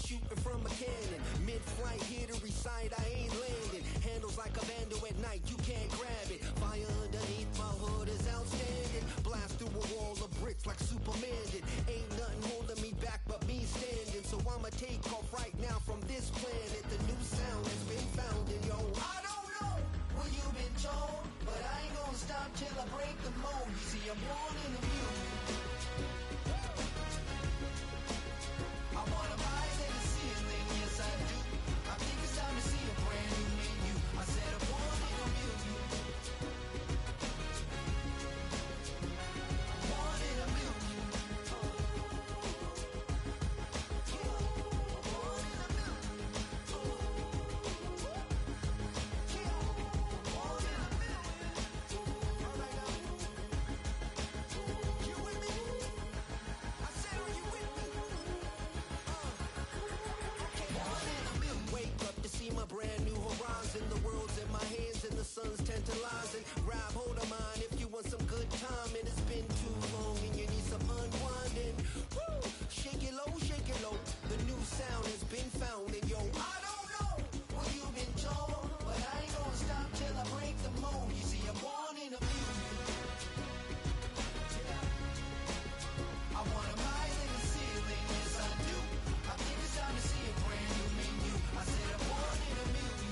shooting from a cannon. Mid-flight, hittery sight, I ain't landing. Handles like a vandal at night, you can't grab it. Fire underneath my hood is outstanding. Blast through a wall of bricks like Superman did. Ain't nothing holding me back but me standing. So I'ma take off right now from this planet. The new sound has been found in yo. I don't know what you've been told, but I ain't gonna stop till I break the mold. You see, I'm born in a million. I wanna rise in the ceiling, yes I do. I think it's time to see a brand new menu. I said I'm born in a million. I'm born in a million. Sun's tantalizing. Grab hold of mine if you want some good time. And it's been too long and you need some unwinding. Woo! Shake it low. The new sound has been found. And yo, I don't know what you've been told, but I ain't gonna stop till I break the mold. You see, I'm born in a million. I wanna rise in the ceiling, yes I do. I think it's time to see a brand new menu. I said I'm born in a million.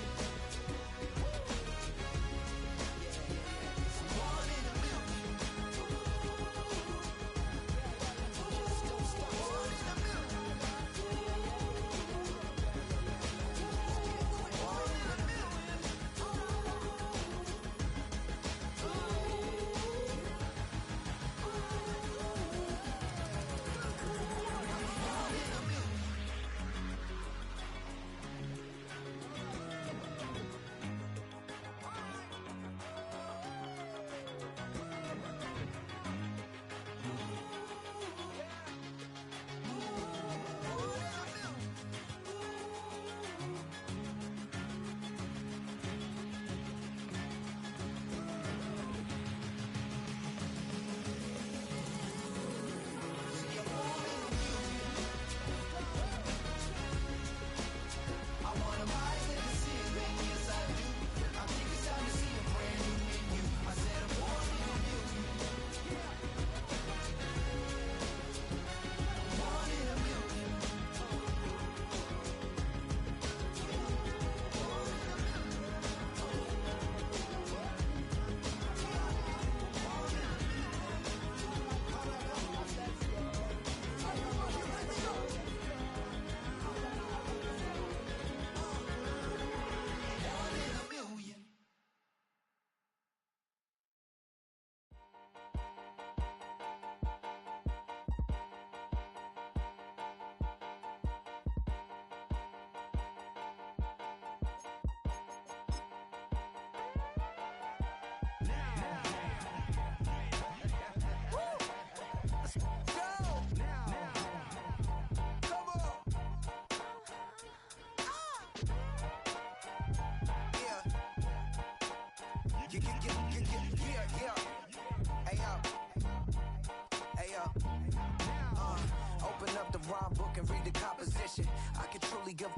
Open up the rhyme book and read the composition. I can truly give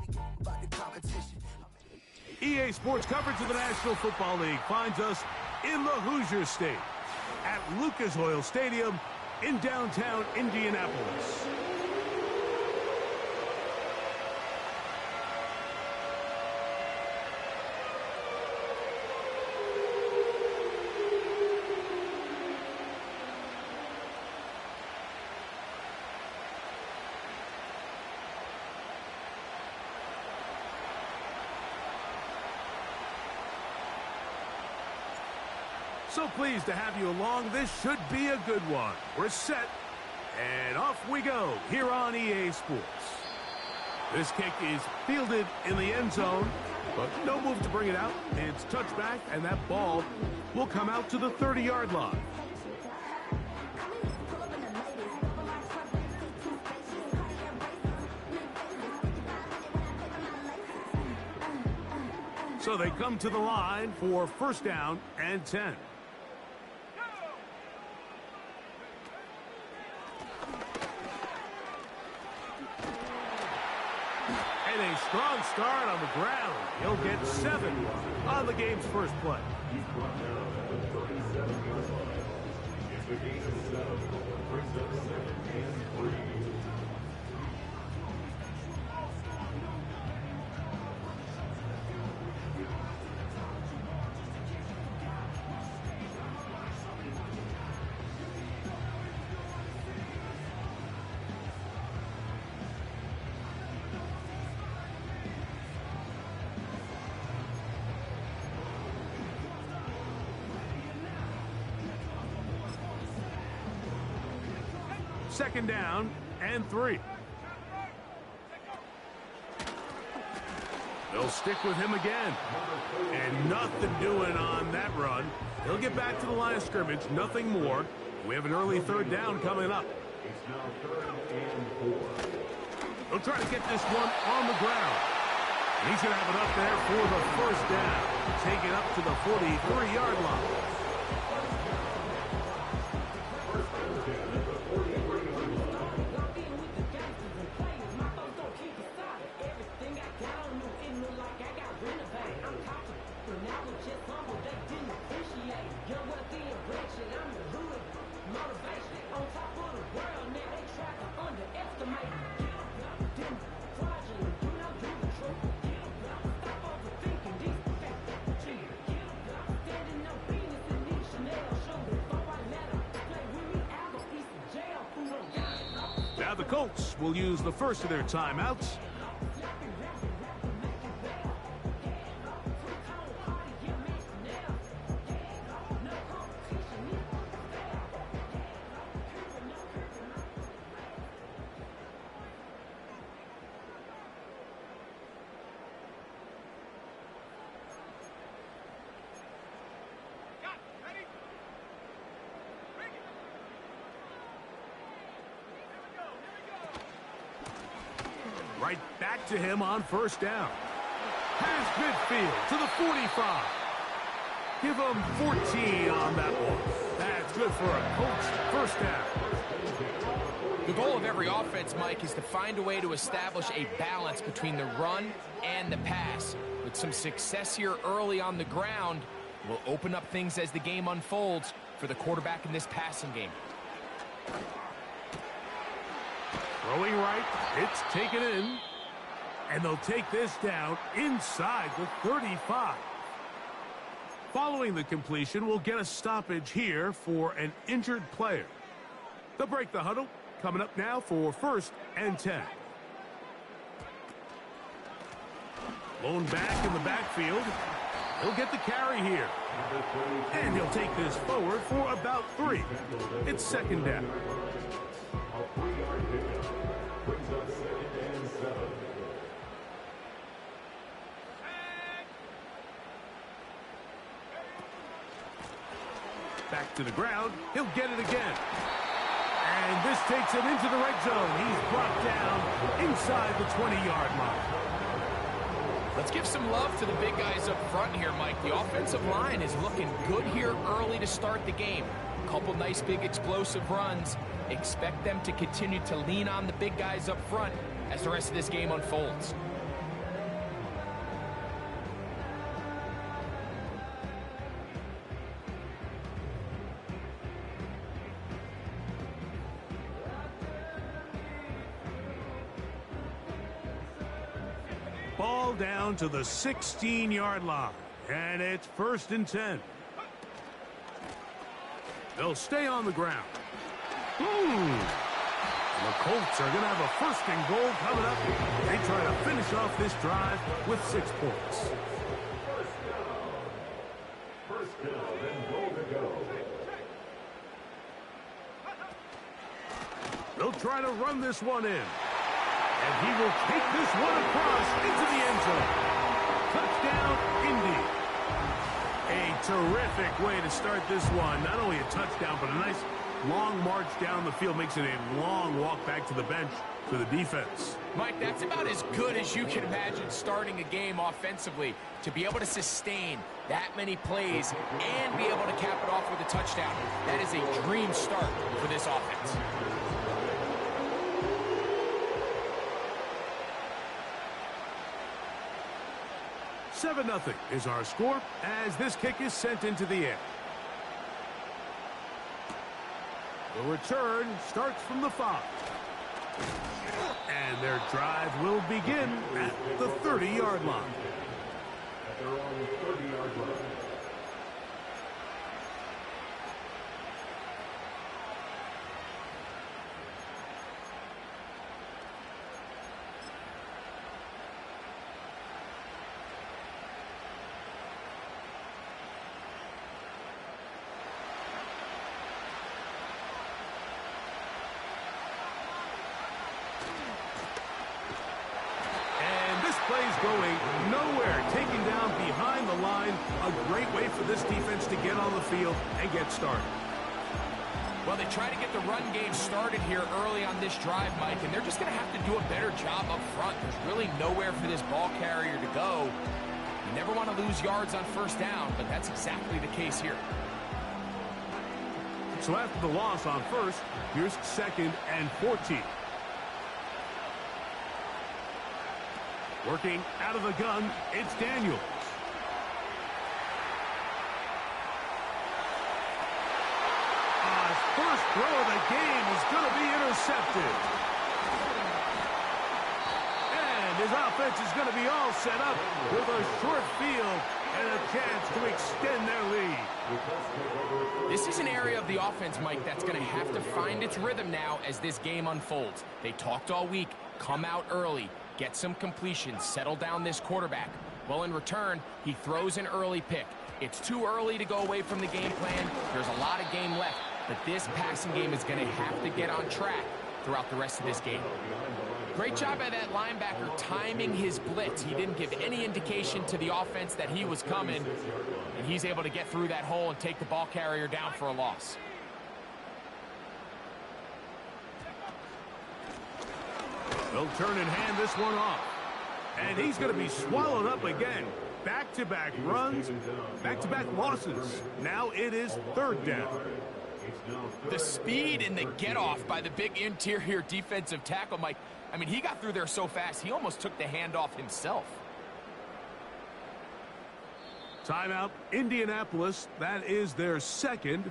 about the competition. EA Sports coverage of the National Football League finds us in the Hoosier State at Lucas Oil Stadium in downtown Indianapolis. So pleased to have you along. This should be a good one. We're set, and off we go here on EA Sports. This kick is fielded in the end zone, but no move to bring it out. It's touchback, and that ball will come out to the 30-yard line. So they come to the line for first down and 10. strong start on the ground. He'll get 7 on the game's first play. The game is 7, brings up 2nd and 3. Second down and 3. They'll stick with him again. And nothing doing on that run. He'll get back to the line of scrimmage, nothing more. We have an early 3rd down coming up. It's now 3rd and 4. They'll try to get this one on the ground. And he's going to have it up there for the 1st down. Take it up to the 43-yard line. Now the Colts will use the first of their timeouts. Right back to him on 1st down. Here's midfield to the 45. Give him 14 on that one. That's good for a Colts 1st down. The goal of every offense, Mike, is to find a way to establish a balance between the run and the pass. With some success here early on the ground, will open up things as the game unfolds for the quarterback in this passing game. Throwing right, it's taken in, and they'll take this down inside the 35. Following the completion, we'll get a stoppage here for an injured player. They'll break the huddle, coming up now for 1st and 10. Blown back in the backfield. He'll get the carry here. And he'll take this forward for about 3. It's 2nd down. A 3-yard pickup brings up 2nd and 7. Back to the ground. He'll get it again. And this takes him into the red zone. He's brought down inside the 20-yard line. Let's give some love to the big guys up front here, Mike. The offensive line is looking good here early to start the game. Couple nice big explosive runs. Expect them to continue to lean on the big guys up front as the rest of this game unfolds. Ball down to the 16-yard line, and it's 1st and 10. They'll stay on the ground. The Colts are going to have a 1st and goal coming up. They try to finish off this drive with 6 points. First down and goal to go. They'll try to run this one in. And he will take this one across into the end zone. Touchdown, Indy. A terrific way to start this one. Not only a touchdown, but a nice long march down the field. Makes it a long walk back to the bench for the defense. Mike, that's about as good as you can imagine starting a game offensively. To be able to sustain that many plays and be able to cap it off with a touchdown. That is a dream start for this offense. 7-0 is our score as this kick is sent into the air. The return starts from the 5. And their drive will begin at the 30-yard line. They're on the 30-yard line. Plays going nowhere, taken down behind the line. A great way for this defense to get on the field and get started. Well, they try to get the run game started here early on this drive, Mike, and they're just going to have to do a better job up front. There's really nowhere for this ball carrier to go. You never want to lose yards on first down, but that's exactly the case here. So after the loss on first, here's 2nd and 14. Working out of the gun, it's Daniels. First throw of the game is going to be intercepted. And his offense is going to be all set up with a short field and a chance to extend their lead. This is an area of the offense, Mike, that's going to have to find its rhythm now as this game unfolds. They talked all week, come out early, get some completions, settle down this quarterback. Well, in return, he throws an early pick. It's too early to go away from the game plan. There's a lot of game left, but this passing game is going to have to get on track throughout the rest of this game. Great job by that linebacker timing his blitz. He didn't give any indication to the offense that he was coming, and he's able to get through that hole and take the ball carrier down for a loss. They'll turn and hand this one off. And he's going to be swallowed up again. Back-to-back runs, back-to-back losses. Now it is 3rd down. The speed and the get-off by the big interior defensive tackle, Mike. I mean, he got through there so fast, he almost took the handoff himself. Timeout, Indianapolis. That is their 2nd.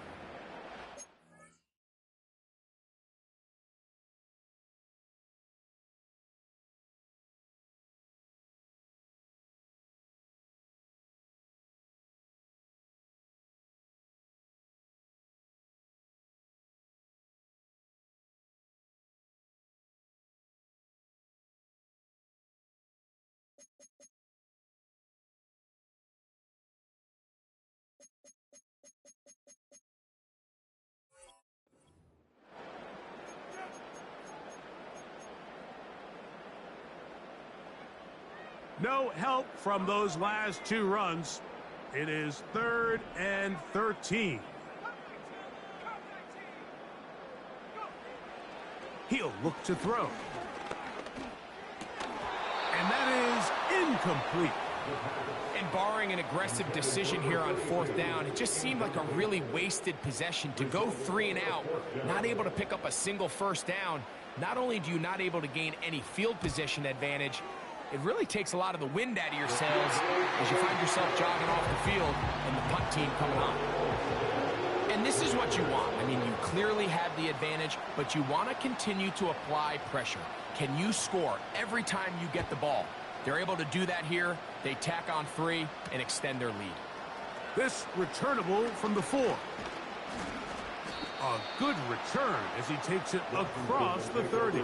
No help from those last 2 runs. It is 3rd and 13. He'll look to throw. And that is incomplete. And barring an aggressive decision here on 4th down, it just seemed like a really wasted possession to go 3 and out, not able to pick up a single first down. Not only do you not able to gain any field position advantage, it really takes a lot of the wind out of your sails as you find yourself jogging off the field and the punt team coming on. And this is what you want. I mean, you clearly have the advantage, but you want to continue to apply pressure. Can you score every time you get the ball? They're able to do that here. They tack on 3 and extend their lead. This returnable from the 4. A good return as he takes it across the 30.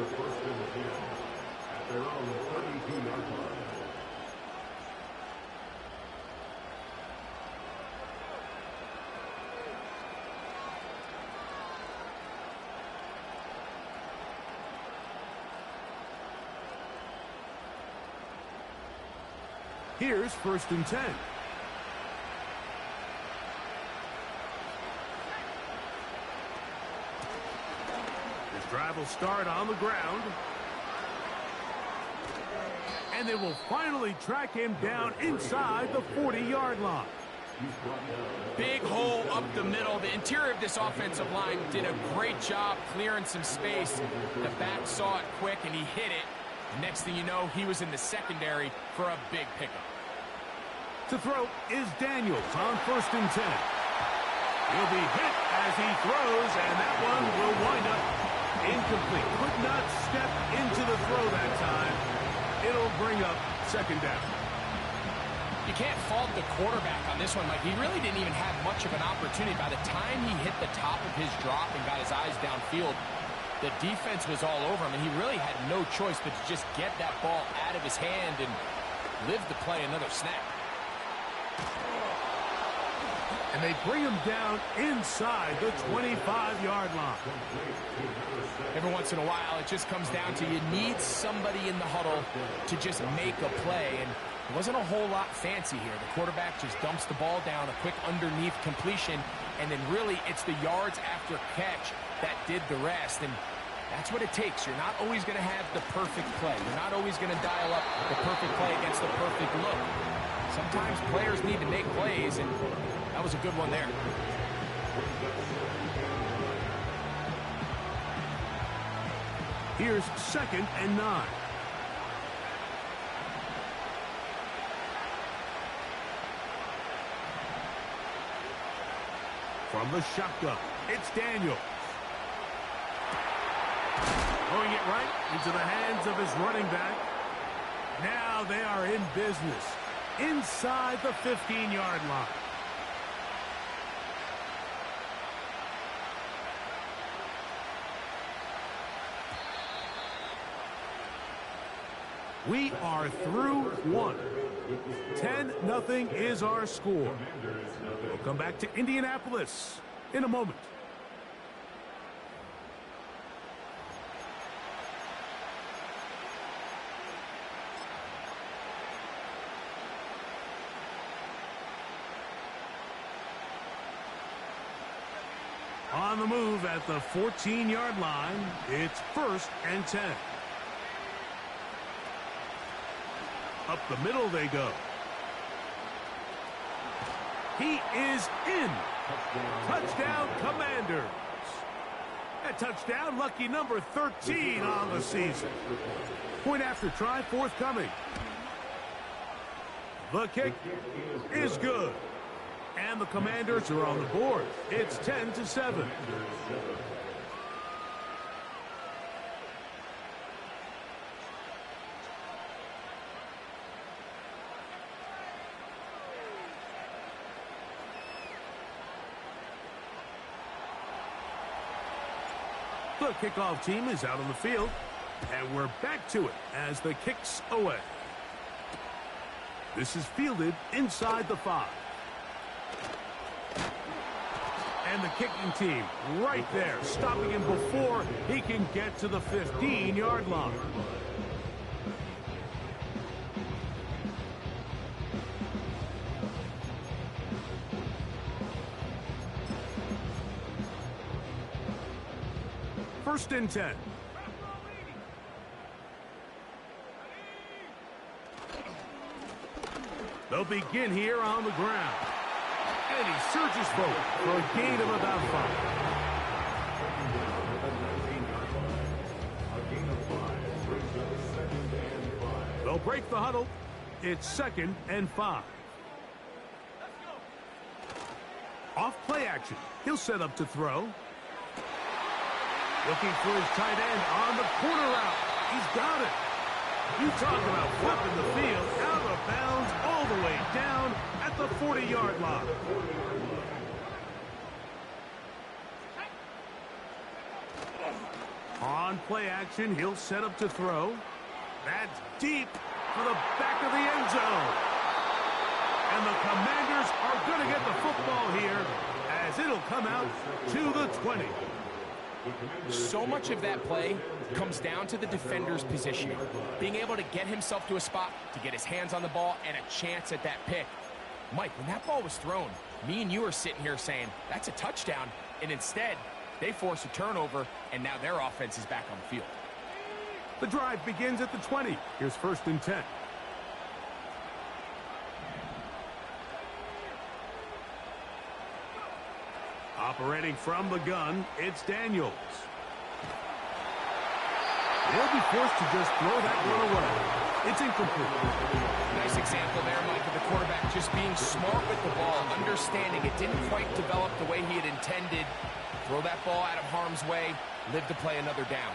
Here's 1st and 10. This drive will start on the ground. And they will finally track him down inside the 40-yard line. Big hole up the middle. The interior of this offensive line did a great job clearing some space. The back saw it quick, and he hit it. Next thing you know, he was in the secondary for a big pickup. To throw is Daniels on 1st and 10. He'll be hit as he throws, and that one will wind up incomplete. Could not step into the throw that time. It'll bring up 2nd down. You can't fault the quarterback on this one, Mike. He really didn't even have much of an opportunity. By the time he hit the top of his drop and got his eyes downfield, the defense was all over him, and he really had no choice but to just get that ball out of his hand and live to play another snap. And they bring him down inside the 25-yard line. Every once in a while, it just comes down to you need somebody in the huddle to just make a play, and it wasn't a whole lot fancy here. The quarterback just dumps the ball down, a quick underneath completion, and then really it's the yards after catch that did the rest, and that's what it takes. You're not always going to have the perfect play. You're not always going to dial up the perfect play against the perfect look. Sometimes players need to make plays, and that was a good one there. Here's 2nd and 9. From the shotgun, it's Daniels. Throwing it right into the hands of his running back. Now they are in business inside the 15-yard line. We are through one. 10-0 is our score. We'll come back to Indianapolis in a moment. On the move at the 14-yard line, it's 1st and 10. Up the middle they go. He is in. Touchdown, Commanders. A touchdown, lucky number 13 on the season. Point after try forthcoming. The kick is good. And the Commanders are on the board. It's 10-7. The kickoff team is out on the field, and we're back to it as the kick's away. This is fielded inside the 5. And the kicking team right there, stopping him before he can get to the 15-yard line. First and 10. They'll begin here on the ground. And he surges forward for a gain of about 5. They'll break the huddle. It's 2nd and 5. Off play action. He'll set up to throw. Looking for his tight end on the corner route. He's got it. You talk about flipping the field out of bounds all the way down at the 40-yard line. On play action, he'll set up to throw. That's deep for the back of the end zone. And the Commanders are going to get the football here as it'll come out to the 20. So much of that play comes down to the defender's positioning. Being able to get himself to a spot, to get his hands on the ball, and a chance at that pick. Mike, when that ball was thrown, me and you are sitting here saying, that's a touchdown. And instead, they force a turnover, and now their offense is back on the field. The drive begins at the 20. Here's 1st and 10. Operating from the gun, it's Daniels. He'll be forced to just throw that one away. It's incomplete. Nice example there, Mike, of the quarterback just being smart with the ball, understanding it didn't quite develop the way he had intended. Throw that ball out of harm's way, live to play another down.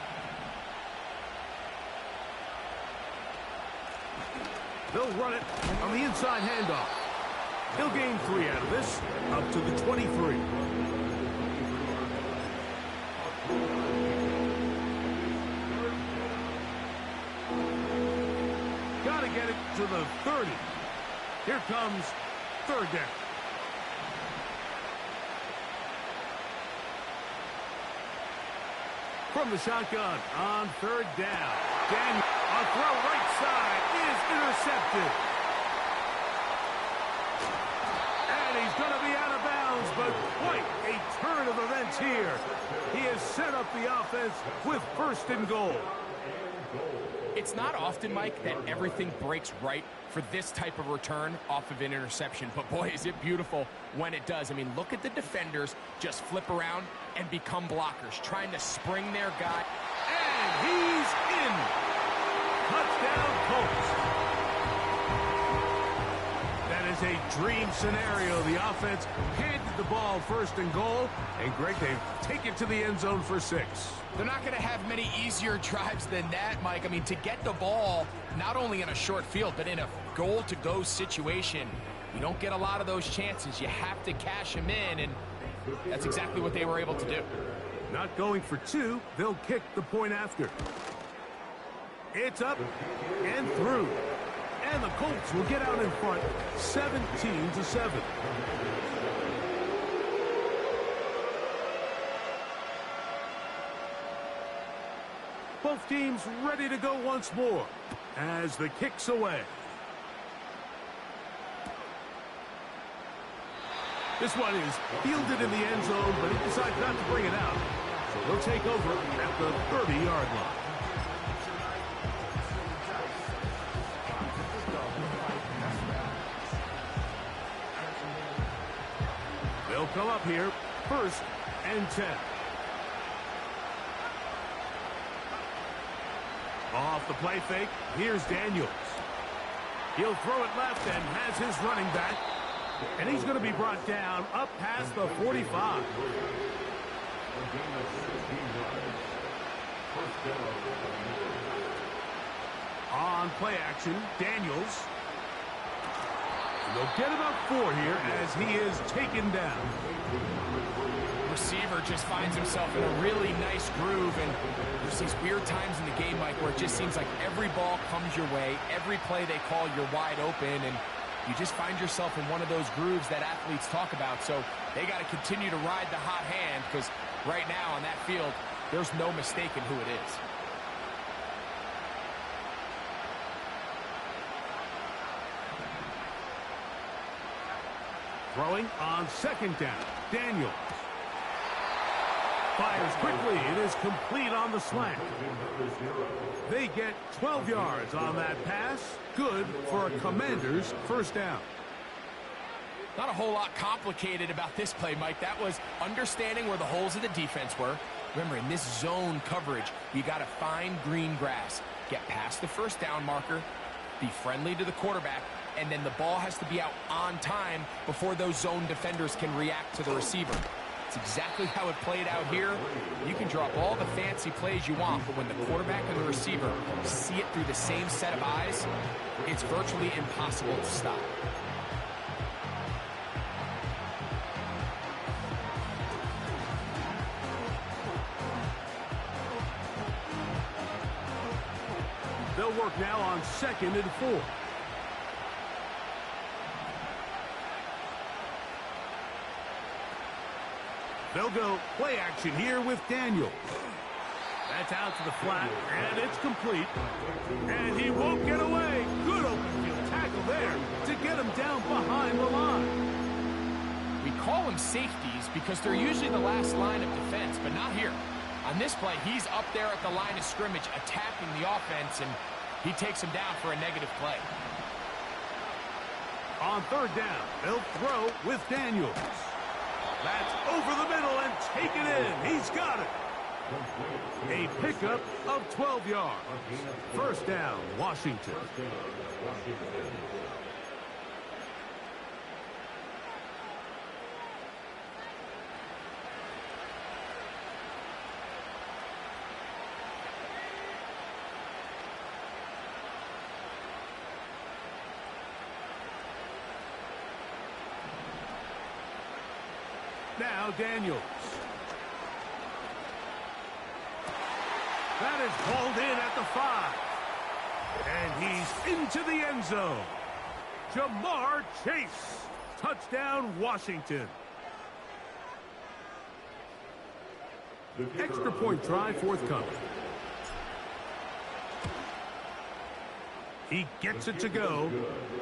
They'll run it on the inside handoff. He'll gain 3 out of this, up to the 23. Got to get it to the 30. Here comes 3rd down. From the shotgun on 3rd down. Daniel, a throw right side is intercepted. And he's going to be out of bounds, but quite a turn of events here. He has set up the offense with 1st and goal. It's not often, Mike, that everything breaks right for this type of return off of an interception. But, boy, is it beautiful when it does. I mean, look at the defenders just flip around and become blockers, trying to spring their guy. And he's in. Touchdown, Colts. That is a dream scenario. The offense handed the ball 1st and goal. And, Greg, they take it to the end zone for 6. They're not going to have many easier drives than that, Mike. I mean, to get the ball, not only in a short field, but in a goal-to-go situation, you don't get a lot of those chances. You have to cash them in, and that's exactly what they were able to do. Not going for 2. They'll kick the point after. It's up and through. And the Colts will get out in front, 17-7. Both teams ready to go once more as the kick's away. This one is fielded in the end zone, but he decides not to bring it out. So they'll take over at the 30-yard line. They'll come up here, 1st and 10. Off the play fake, here's Daniels. He'll throw it left and has his running back. And he's going to be brought down up past the 45. On play action, Daniels. They'll get about 4 here as he is taken down. Receiver just finds himself in a really nice groove, and there's these weird times in the game, Mike, where it just seems like every ball comes your way, every play they call, you're wide open, and you just find yourself in one of those grooves that athletes talk about. So they got to continue to ride the hot hand, because right now on that field, there's no mistaking who it is. Throwing on 2nd down, Daniels. Fires quickly. It is complete on the slant. They get 12 yards on that pass. Good for a Commander's 1st down. Not a whole lot complicated about this play, Mike. That was understanding where the holes of the defense were. Remember, in this zone coverage, you got to find green grass. Get past the 1st down marker. Be friendly to the quarterback. And then the ball has to be out on time before those zone defenders can react to the receiver. It's exactly how it played out here. You can draw all the fancy plays you want, but when the quarterback and the receiver see it through the same set of eyes, it's virtually impossible to stop. They'll work now on 2nd and 4. They'll go play action here with Daniels. That's out to the flat, and it's complete. And he won't get away. Good open field tackle there to get him down behind the line. We call them safeties because they're usually the last line of defense, but not here. On this play, he's up there at the line of scrimmage attacking the offense, and he takes him down for a negative play. On 3rd down, they'll throw with Daniels. That's over the middle and taken in. He's got it. A pickup of 12 yards. First down, Washington. Now Daniels. That is hauled in at the 5. And he's into the end zone. Jamar Chase. Touchdown, Washington. Extra point try forthcoming. He gets it to go.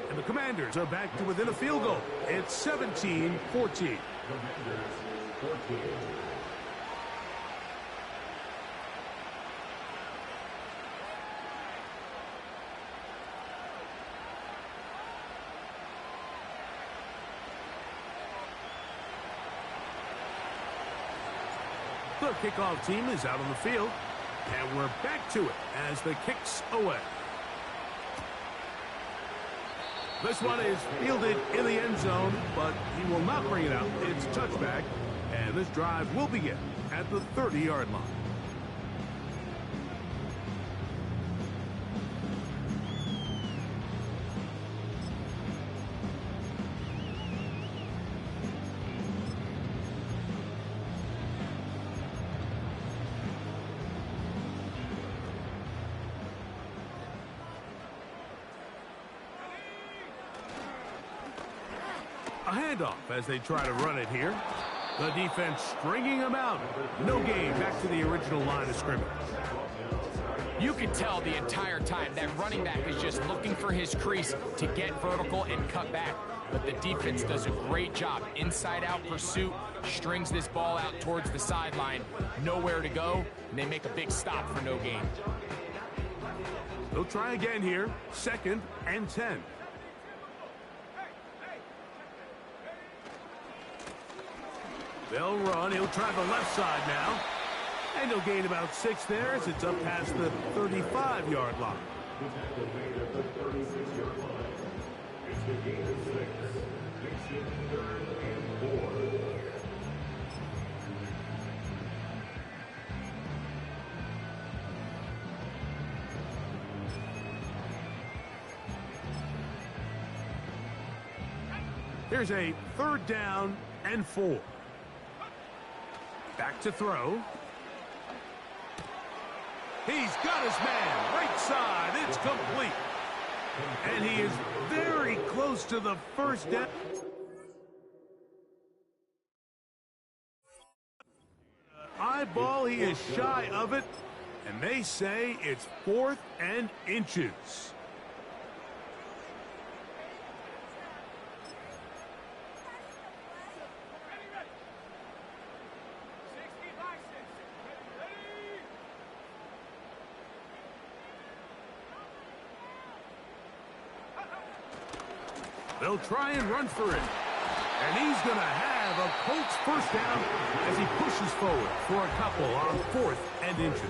And the Commanders are back to within a field goal. It's 17-14. The kickoff team is out on the field, and we're back to it as the kick's away. This one is fielded in the end zone, but he will not bring it out. It's a touchback, and this drive will begin at the 30-yard line. A handoff as they try to run it here. The defense stringing them out. No gain back to the original line of scrimmage. You can tell the entire time that running back is just looking for his crease to get vertical and cut back. But the defense does a great job. Inside-out pursuit, strings this ball out towards the sideline. Nowhere to go, and they make a big stop for no gain. They'll try again here. 2nd and 10. They'll run. He'll try the left side now. And he'll gain about 6 there as it's up past the 35-yard line. It's the gain of 6. Dixon, 3rd and 4. Here's a 3rd down and 4. Back to throw. He's got his man. Right side. It's complete. And he is very close to the first down. Eyeball, he is shy of it. And they say it's 4th and inches. They'll try and run for it. And he's going to have a Colts first down as he pushes forward for a couple on 4th and inches.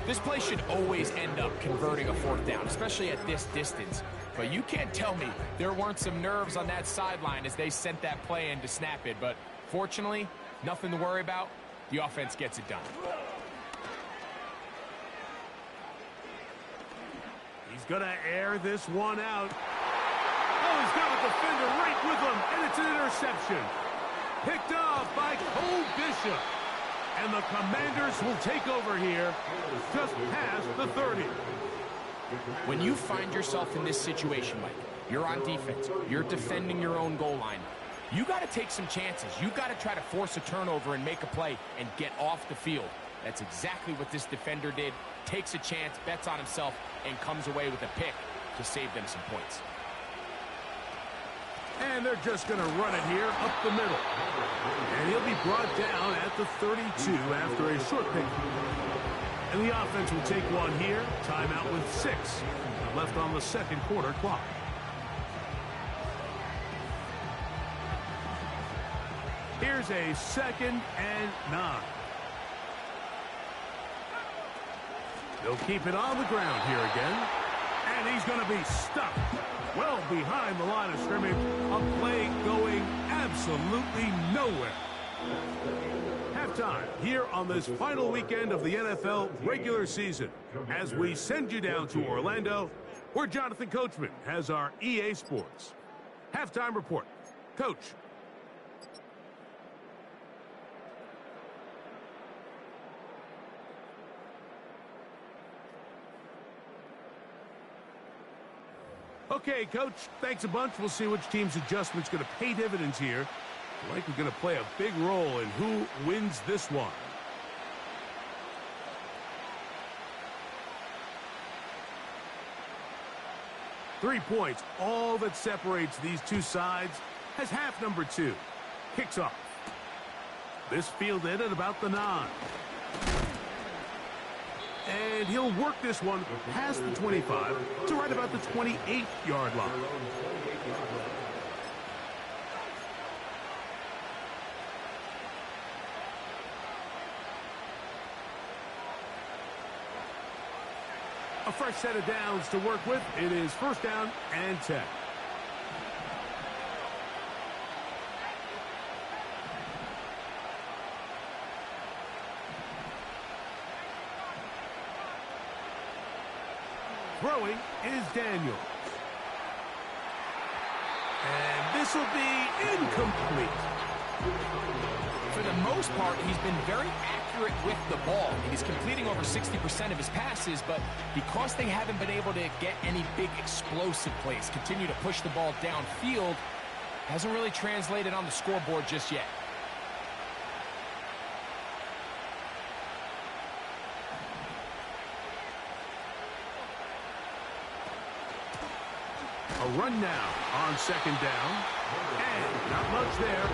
This play should always end up converting a 4th down, especially at this distance. But you can't tell me there weren't some nerves on that sideline as they sent that play in to snap it. But fortunately, nothing to worry about. The offense gets it done. He's going to air this one out. Oh, he's got a defender right with him, and it's an interception. Picked off by Cole Bishop. And the Commanders will take over here just past the 30. When you find yourself in this situation, Mike, you're on defense, you're defending your own goal line, you got to take some chances. You got to try to force a turnover and make a play and get off the field. That's exactly what this defender did. Takes a chance, bets on himself, and comes away with a pick to save them some points. And they're just going to run it here up the middle. And he'll be brought down at the 32 after a short pick. And the offense will take one here. Timeout with 6 left on the 2nd quarter clock. Here's a 2nd and 9. They'll keep it on the ground here again. And he's going to be stuck well behind the line of scrimmage. A play going absolutely nowhere. Halftime here on this final weekend of the NFL regular season. As we send you down to Orlando, where Jonathan Coachman has our EA Sports halftime report. Coach. Okay, Coach, thanks a bunch. We'll see which team's adjustment's going to pay dividends here. I think we're going to play a big role in who wins this one. Three points, all that separates these two sides, as half number 2 kicks off. This fielded at about the 9. And he'll work this one past the 25 to right about the 28-yard line. A fresh set of downs to work with. It is first down and 10. Throwing is Daniels. And this will be incomplete. For the most part, he's been very accurate with the ball. He's completing over 60% of his passes, but because they haven't been able to get any big explosive plays, continue to push the ball downfield, hasn't really translated on the scoreboard just yet. A run now on second down. And not much there.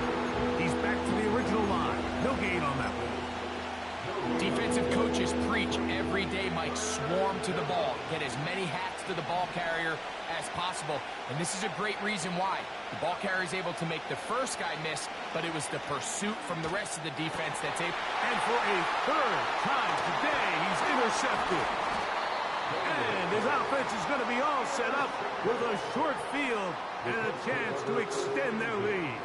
He's back to the original line. No gain on that one. Defensive coaches preach every day, Mike, swarm to the ball. Get as many hats to the ball carrier as possible. And this is a great reason why. The ball carrier is able to make the first guy miss, but it was the pursuit from the rest of the defense that's able. And for a third time today, he's intercepted. And his offense is going to be all set up with a short field and a chance to extend their lead.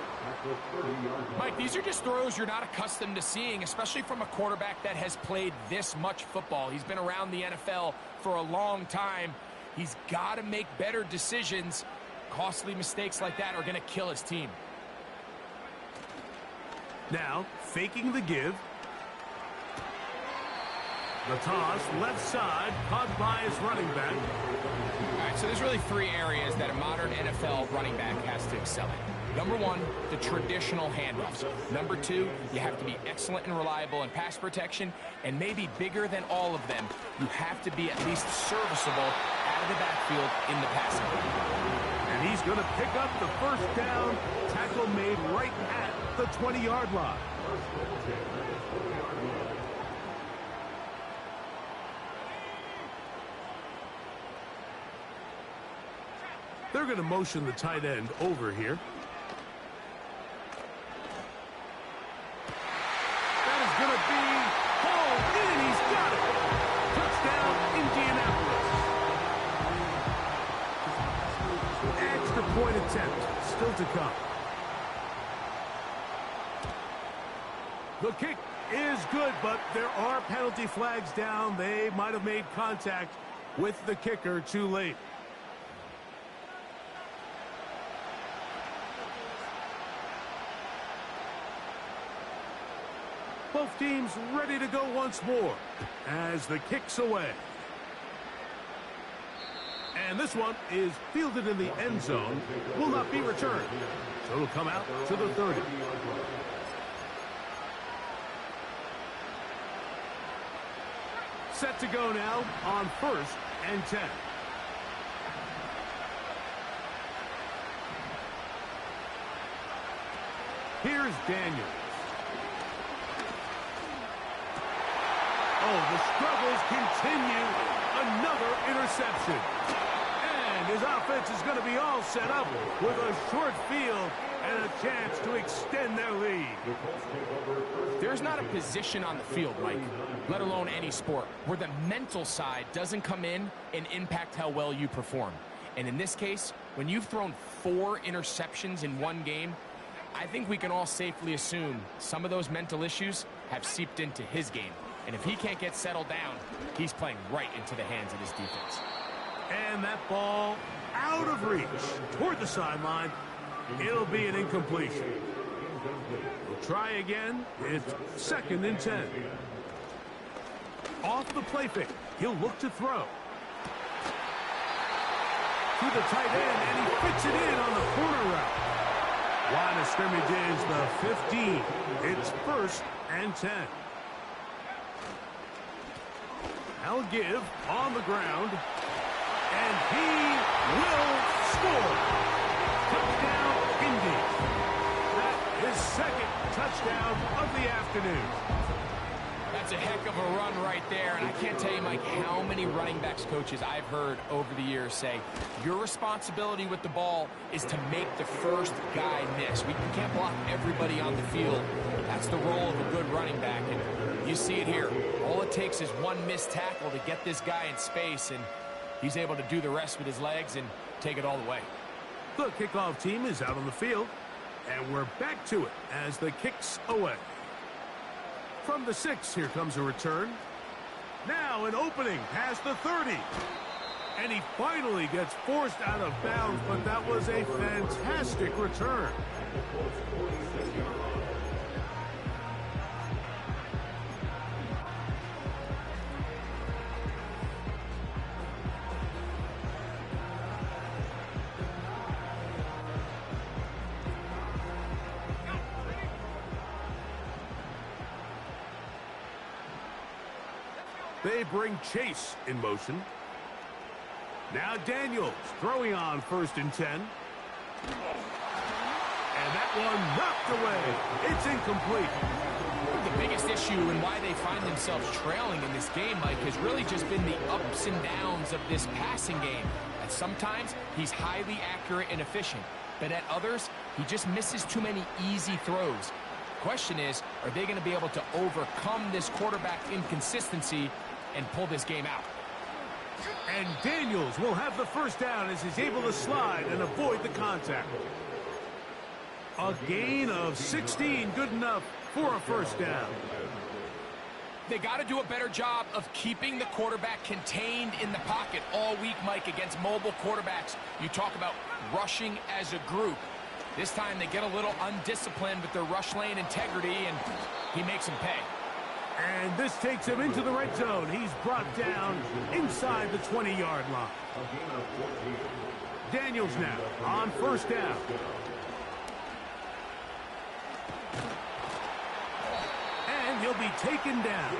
Mike, these are just throws you're not accustomed to seeing, especially from a quarterback that has played this much football. He's been around the NFL for a long time. He's got to make better decisions. Costly mistakes like that are going to kill his team. Now, faking the give. The toss, left side, caught by his running back. All right, so there's really 3 areas that a modern NFL running back has to excel in. Number 1, the traditional handoffs. Number 2, you have to be excellent and reliable in pass protection. And maybe bigger than all of them, you have to be at least serviceable out of the backfield in the passing game. And he's going to pick up the first down. Tackle made right at the 20-yard line. They're going to motion the tight end over here. That is going to be hauled in. He's got it. Touchdown, Indianapolis. Extra point attempt still to come. The kick is good, but there are penalty flags down. They might have made contact with the kicker too late. Both teams ready to go once more as the kick's away. And this one is fielded in the end zone. Will not be returned. So it'll come out to the 30. Set to go now on first and 10. Here's Daniels. Oh, the struggles continue. Another interception. And And his offense is going to be all set up with a short field and a chance to extend their lead. There's not a position on the field, Mike, let alone any sport, where the mental side doesn't come in and impact how well you perform. And in this case, when you've thrown 4 interceptions in one game, I think we can all safely assume some of those mental issues have seeped into his game. And if he can't get settled down, he's playing right into the hands of his defense. And that ball out of reach toward the sideline. It'll be an incompletion. We'll try again. It's 2nd and 10. Off the play fake. He'll look to throw. To the tight end, and he fits it in on the corner route. Line of scrimmage is the 15. It's 1st and 10. I'll give on the ground. And he will score. Touchdown, Indy. That is 2nd touchdown of the afternoon. That's a heck of a run right there. And I can't tell you, Mike, how many running backs coaches I've heard over the years say, your responsibility with the ball is to make the first guy miss. We can't block everybody on the field. That's the role of a good running back. And you see it here. All it takes is one missed tackle to get this guy in space, and he's able to do the rest with his legs and take it all the way. The kickoff team is out on the field, and we're back to it as the kick's away. From the 6, here comes a return. Now an opening past the 30. And he finally gets forced out of bounds, but that was a fantastic return. They bring Chase in motion. Now Daniels throwing on 1st and 10. And that one knocked away. It's incomplete. The biggest issue and why they find themselves trailing in this game, Mike, has really just been the ups and downs of this passing game. And sometimes he's highly accurate and efficient, but at others, he just misses too many easy throws. Question is, are they going to be able to overcome this quarterback inconsistency and pull this game out? And Daniels will have the first down as he's able to slide and avoid the contact. A gain of 16, good enough for a first down. They got to do a better job of keeping the quarterback contained in the pocket all week, Mike, against mobile quarterbacks. You talk about rushing as a group. This time they get a little undisciplined with their rush lane integrity, and he makes them pay. And this takes him into the red zone. He's brought down inside the 20-yard line. Daniels now on 1st down. And he'll be taken down.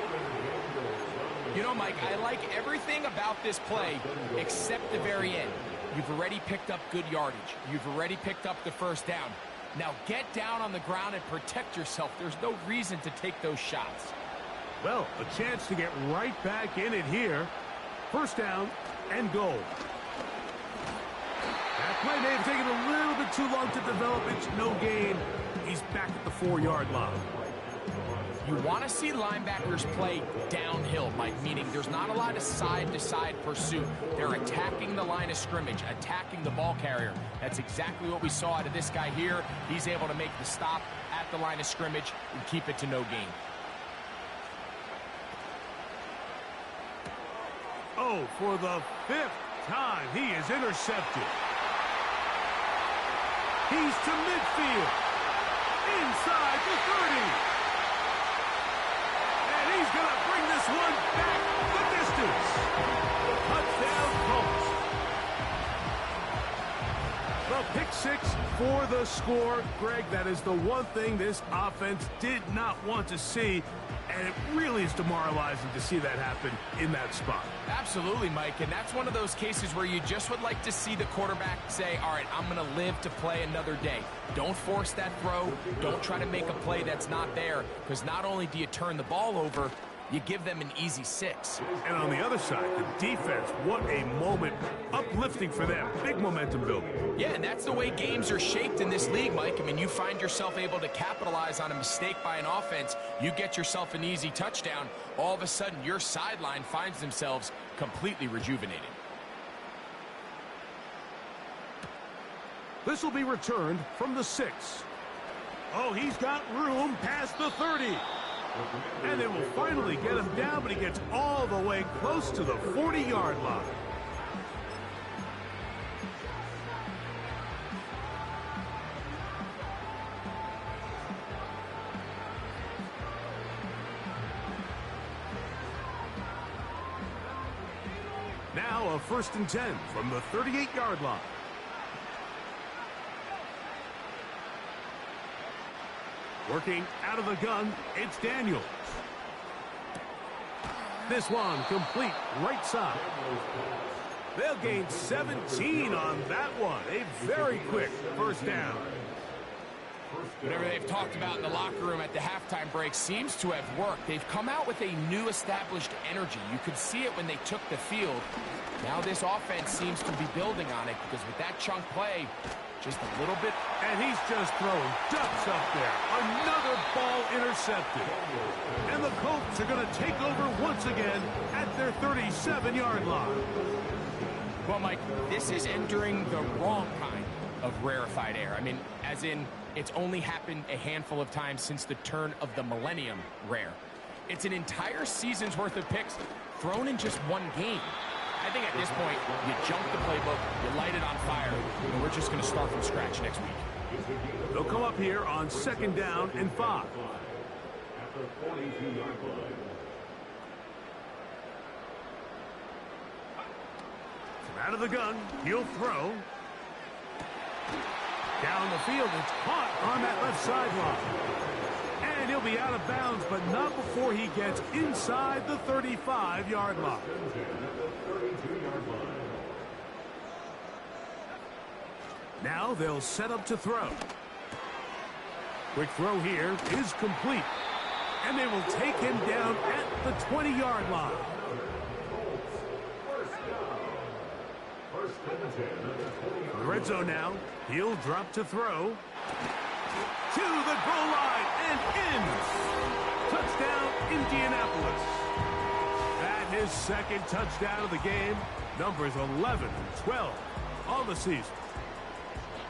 You know, Mike, I like everything about this play except the very end. You've already picked up good yardage. You've already picked up the first down. Now get down on the ground and protect yourself. There's no reason to take those shots. Well, a chance to get right back in it here. 1st down and goal. That play may have taken a little bit too long to develop. It's no gain. He's back at the 4-yard line. You want to see linebackers play downhill, Mike, meaning there's not a lot of side-to-side pursuit. They're attacking the line of scrimmage, attacking the ball carrier. That's exactly what we saw out of this guy here. He's able to make the stop at the line of scrimmage and keep it to no gain. Oh, for the 5th time, he is intercepted. He's to midfield. Inside the 30. And he's going to bring this one back the distance. Touchdown Colts. The pick 6 for the score. Greg, that is the one thing this offense did not want to see. And it really is demoralizing to see that happen in that spot. Absolutely, Mike, and that's one of those cases where you just would like to see the quarterback say, all right, I'm going to live to play another day. Don't force that throw. Don't try to make a play that's not there, because not only do you turn the ball over, you give them an easy 6. And on the other side, the defense, what a moment. Uplifting for them. Big momentum building. Yeah, and that's the way games are shaped in this league, Mike. I mean, you find yourself able to capitalize on a mistake by an offense. You get yourself an easy touchdown. All of a sudden, your sideline finds themselves completely rejuvenated. This will be returned from the 6. Oh, he's got room past the 30. And they will finally get him down, but he gets all the way close to the 40-yard line. Now a 1st and 10 from the 38-yard line. Working out of the gun, it's Daniels. This one complete right side. They'll gain 17 on that one. A very quick 1st down. Whatever they've talked about in the locker room at the halftime break seems to have worked. They've come out with a new established energy. You could see it when they took the field. Now this offense seems to be building on it because with that chunk play, just a little bit. And he's just throwing ducks up there. Another ball intercepted. And the Colts are going to take over once again at their 37-yard line. Well, Mike, this is entering the wrong kind of rarefied air. I mean, as in, it's only happened a handful of times since the turn of the millennium rare. It's an entire season's worth of picks thrown in just one game. I think at this point, you jump the playbook, you light it on fire, and we're just going to start from scratch next week. They'll come up here on 2nd down and 5. At the 42-yard line. From out of the gun, he'll throw. Down the field, it's caught on that left sideline. And he'll be out of bounds, but not before he gets inside the 35-yard line. Now they'll set up to throw. Quick throw here is complete. And they will take him down at the 20-yard line. The red zone now. He'll drop to throw. To the goal line and in. Touchdown, Indianapolis. That his 2nd touchdown of the game. Numbers 11 and 12 on the season.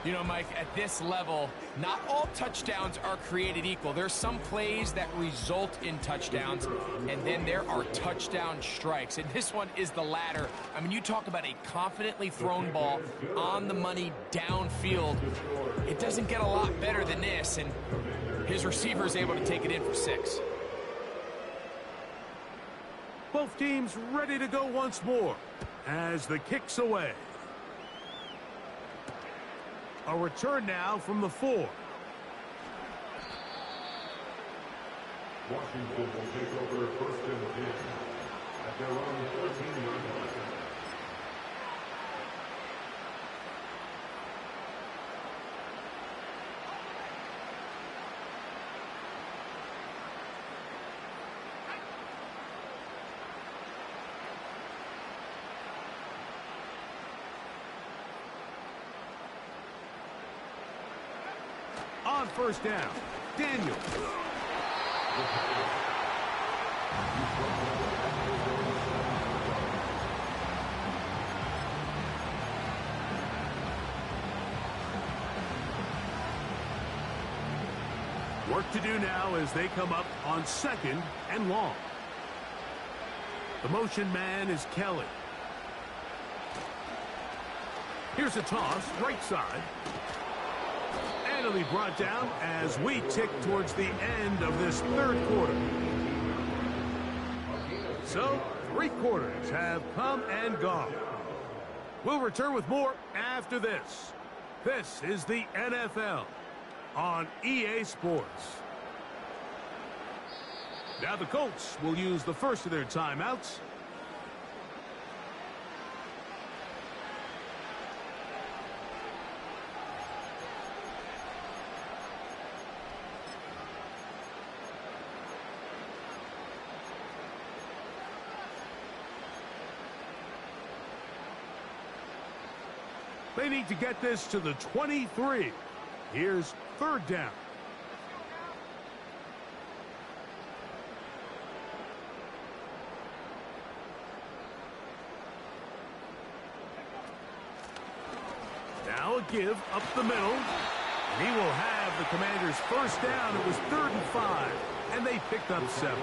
You know, Mike, at this level, not all touchdowns are created equal. There's some plays that result in touchdowns, and then there are touchdown strikes. And this one is the latter. I mean, you talk about a confidently thrown ball on the money downfield. It doesn't get a lot better than this, and his receiver is able to take it in for 6. Both teams ready to go once more as the kick's away. A return now from the 4. Washington will take over 1st and 10 at their own 14-yard line. On 1st down, Daniels. Work to do now as they come up on 2nd and long. The motion man is Kelly. Here's a toss, right side. And it'll be brought down as we tick towards the end of this 3rd quarter. So, 3 quarters have come and gone. We'll return with more after this. This is the NFL on EA Sports. Now the Colts will use the first of their timeouts. They need to get this to the 23. Here's third down. Now a give up the middle. And he will have the Commanders' first down. It was 3rd and 5, and they picked up 7.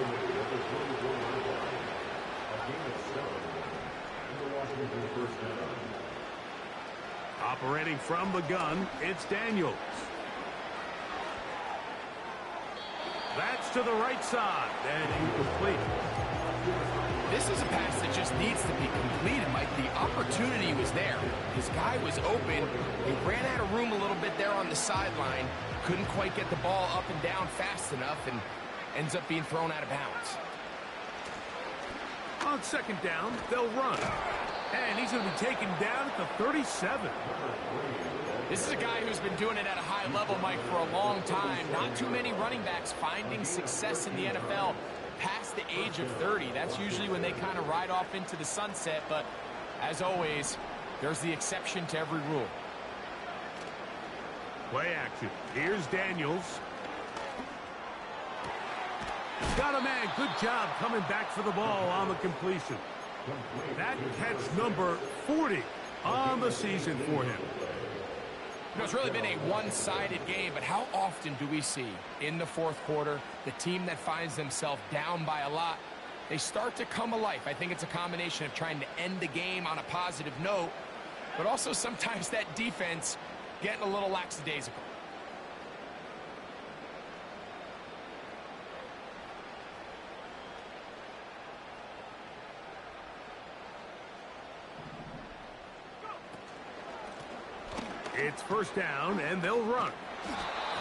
Operating from the gun, it's Daniels. That's to the right side, and incomplete. This is a pass that just needs to be completed, Mike. The opportunity was there. His guy was open. He ran out of room a little bit there on the sideline. Couldn't quite get the ball up and down fast enough, and ends up being thrown out of bounds. On second down, they'll run. And he's going to be taken down at the 37. This is a guy who's been doing it at a high level, Mike, for a long time. Not too many running backs finding success in the NFL past the age of 30. That's usually when they kind of ride off into the sunset. But as always, there's the exception to every rule. Play action. Here's Daniels. Got a man. Good job coming back for the ball on the completion. That catch number 40 on the season for him. You know, it's really been a one-sided game, but how often do we see in the fourth quarter the team that finds themselves down by a lot, they start to come alive? I think it's a combination of trying to end the game on a positive note, but also sometimes that defense getting a little lackadaisical. It's first down, and they'll run.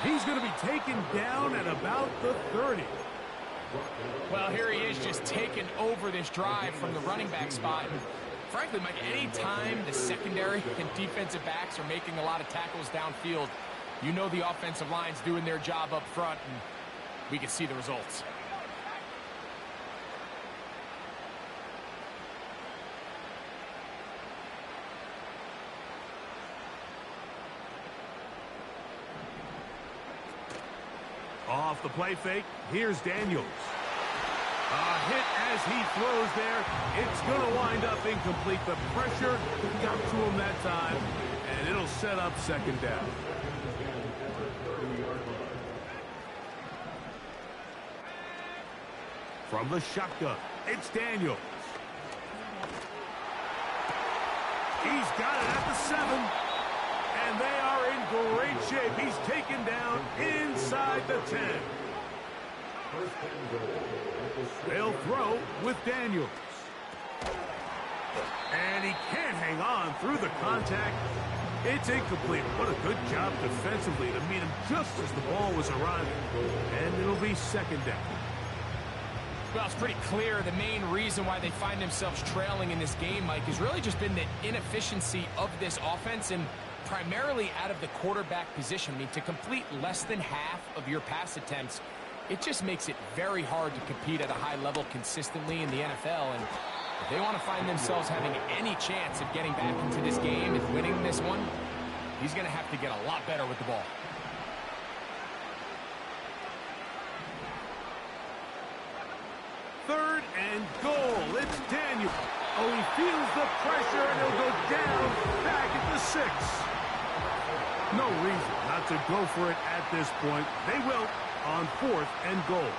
He's going to be taken down at about the 30. Well, here he is just taking over this drive from the running back spot. And frankly, Mike, any time the secondary and defensive backs are making a lot of tackles downfield, you know the offensive line's doing their job up front, and we can see the results. Off the play fake, here's Daniels. A hit as he throws there. It's going to wind up incomplete. The pressure got to him that time, and it'll set up second down. From the shotgun, it's Daniels. He's got it at the 7. And they are in great shape. He's taken down inside the 10. They'll throw with Daniels. And he can't hang on through the contact. It's incomplete. What a good job defensively to meet him just as the ball was arriving. And it'll be second down. Well, it's pretty clear the main reason why they find themselves trailing in this game, Mike, has really just been the inefficiency of this offense and primarily out of the quarterback position. I mean, to complete less than half of your pass attempts, it just makes it very hard to compete at a high level consistently in the NFL. And if they want to find themselves having any chance of getting back into this game and winning this one, he's going to have to get a lot better with the ball. Third and goal. It's Daniel. Oh, he feels the pressure, and he'll go down back at the 6. No reason not to go for it at this point. They will on 4th and goal.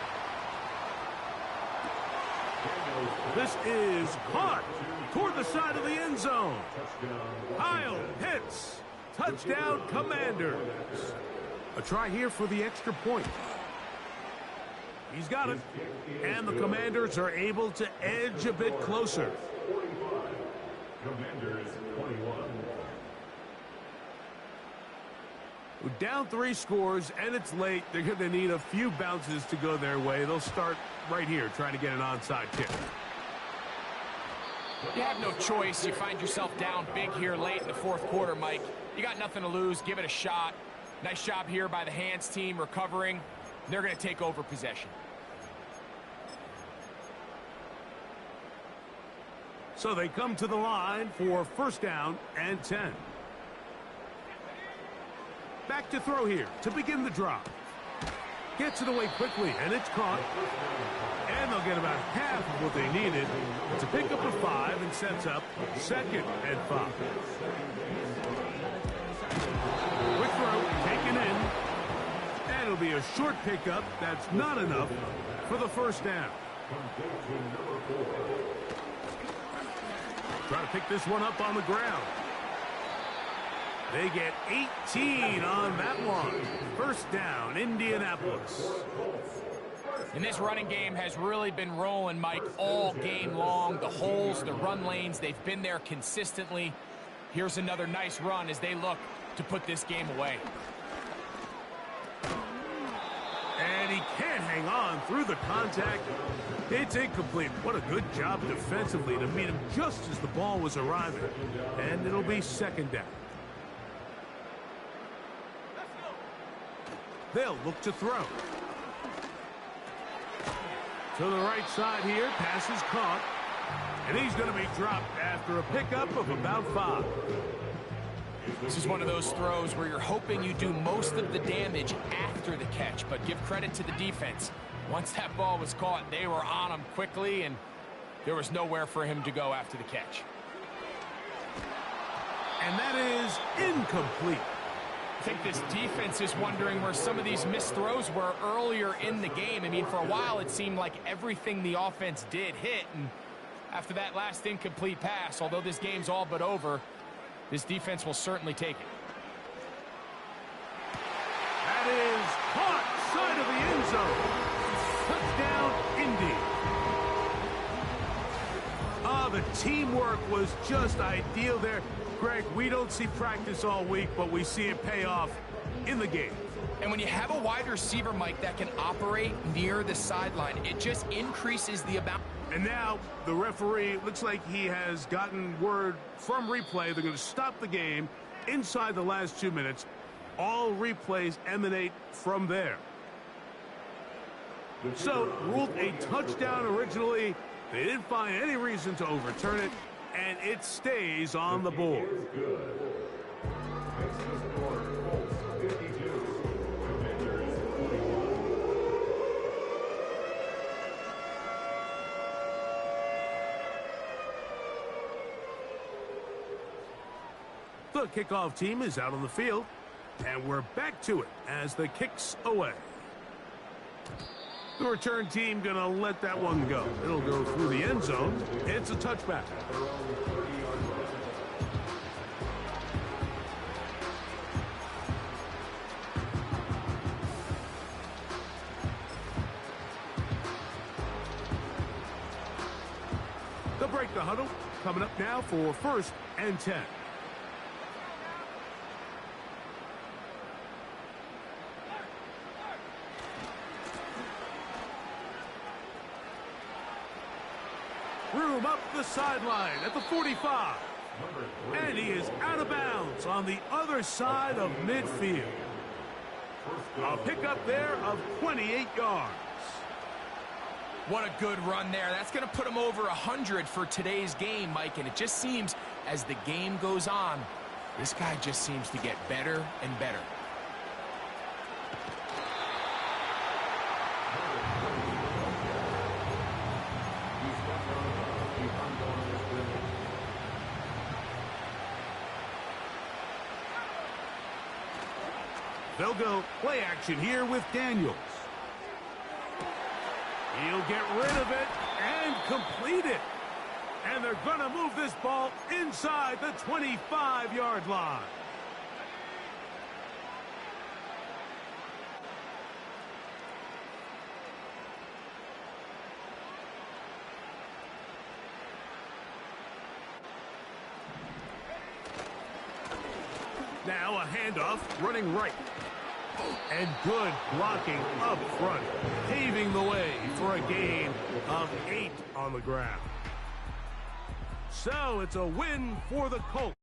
This is caught toward the side of the end zone. Kyle hits. Touchdown, Commanders. A try here for the extra point. He's got it. And the Commanders are able to edge a bit closer. 45. Commanders 21. Down 3 scores, and it's late. They're going to need a few bounces to go their way. They'll start right here trying to get an onside kick. You have no choice. You find yourself down big here late in the fourth quarter, Mike. You got nothing to lose. Give it a shot. Nice job here by the hands team recovering. They're going to take over possession. So they come to the line for first down and 10. Back to throw here to begin the drive. Gets it away quickly, and it's caught. And they'll get about half of what they needed to pick up a 5 and sets up 2nd and 5. Quick throw, taken in. And it'll be a short pickup. That's not enough for the first down. Try to pick this one up on the ground. They get 18 on that one. First down, Indianapolis. And this running game has really been rolling, Mike, all game long. The holes, the run lanes, they've been there consistently. Here's another nice run as they look to put this game away. And he can't hang on through the contact. It's incomplete. What a good job defensively to meet him just as the ball was arriving. And it'll be 2nd down. They'll look to throw. To the right side here, pass is caught. And he's going to be dropped after a pickup of about 5. This is one of those throws where you're hoping you do most of the damage after the catch, but give credit to the defense. Once that ball was caught, they were on him quickly, and there was nowhere for him to go after the catch. And that is incomplete. I think this defense is wondering where some of these missed throws were earlier in the game. I mean, for a while, it seemed like everything the offense did hit, and after that last incomplete pass, although this game's all but over, this defense will certainly take it. That is caught side of the end zone. Touchdown, Indy. The teamwork was just ideal there. Greg, we don't see practice all week, but we see it pay off in the game. And when you have a wide receiver, Mike, that can operate near the sideline, it just increases the amount. And now the referee looks like he has gotten word from replay. They're going to stop the game inside the last 2 minutes. All replays emanate from there. So, ruled a touchdown originally. They didn't find any reason to overturn it, and it stays on the board. The kickoff team is out on the field, and we're back to it as the kick's away. The return team going to let that one go. It'll go through the end zone. It's a touchback. They'll break the huddle. Coming up now for 1st and 10. Room up the sideline at the 45. And he is out of bounds on the other side of midfield. A pickup there of 28 yards. What a good run there. That's going to put him over 100 for today's game, Mike. And it just seems as the game goes on, this guy just seems to get better and better. They'll go play action here with Daniels. He'll get rid of it and complete it. And they're going to move this ball inside the 25-yard line. Now a handoff running right. And good blocking up front, paving the way for a gain of 8 on the ground. So it's a win for the Colts.